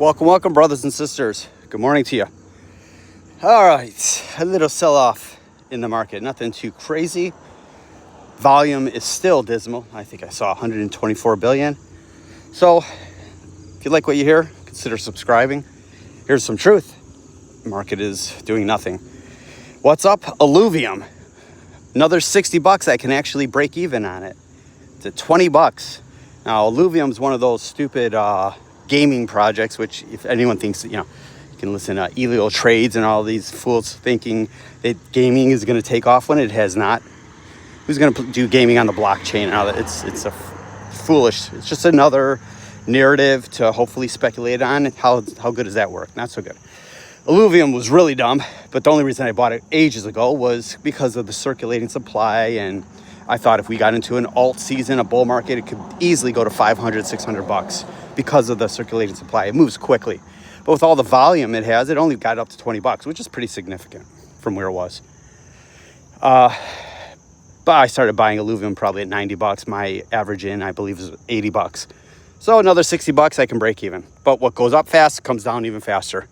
Welcome, brothers and sisters. Good morning to you. All right, a little sell-off in the market. Nothing too crazy. Volume is still dismal. I think I saw 124 billion. So, if you like what you hear, consider subscribing. Here's some truth. The market is doing nothing. What's up? Illuvium. Another $60. I can actually break even on it. It's at $20. Now, Illuvium is one of those stupid gaming projects, which if anyone thinks, you can listen to Elio Trades and all these fools thinking that gaming is going to take off when it has not. Who's going to do gaming on the blockchain and all that? It's a foolish. It's just another narrative to hopefully speculate on. How good does that work? Not so good. Illuvium was really dumb, but the only reason I bought it ages ago was because of the circulating supply, and I thought if we got into an alt season, a bull market, it could easily go to $500, $600 because of the circulating supply. It moves quickly. But with all the volume it has, it only got up to $20, which is pretty significant from where it was. But I started buying Illuvium probably at $90. My average in, I believe, is $80. So another $60, I can break even. But what goes up fast comes down even faster.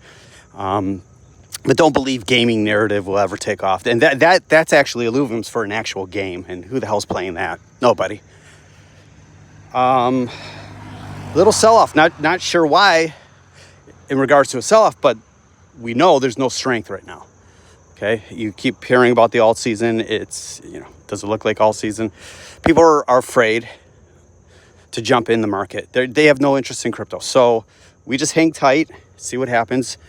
But don't believe gaming narrative will ever take off. And that's actually Illuvium's for an actual game. And who the hell's playing that? Nobody. Little sell-off. Not sure why in regards to a sell-off, but we know there's no strength right now. Okay? You keep hearing about the alt season. It's, does it look like alt season? People are afraid to jump in the market. They have no interest in crypto. So we just hang tight, see what happens.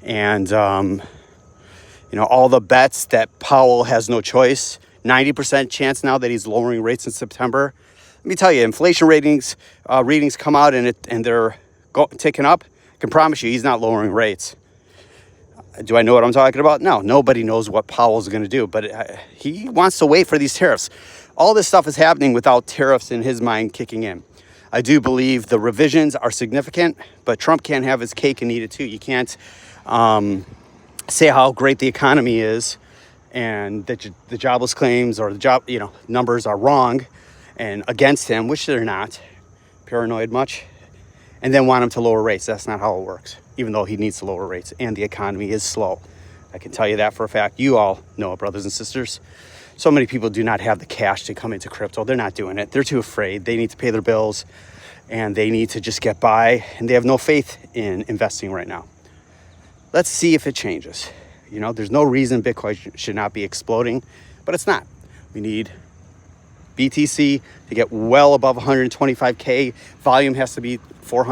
And, all the bets that Powell has no choice, 90% chance now that he's lowering rates in September. Let me tell you, inflation readings come out and they're ticking up. I can promise you he's not lowering rates. Do I know what I'm talking about? No, nobody knows what Powell's going to do, but he wants to wait for these tariffs. All this stuff is happening without tariffs in his mind kicking in. I do believe the revisions are significant, but Trump can't have his cake and eat it too. You can't say how great the economy is and that the jobless claims or the job numbers are wrong and against him, which they're not. Paranoid much? And then want him to lower rates. That's not how it works, even though he needs to lower rates and the economy is slow. I can tell you that for a fact. You all know it, brothers and sisters. So many people do not have the cash to come into crypto. They're not doing it. They're too afraid. They need to pay their bills and they need to just get by, and they have no faith in investing right now. Let's see if it changes. There's no reason Bitcoin should not be exploding, but it's not. We need BTC to get well above 125K. Volume has to be 400.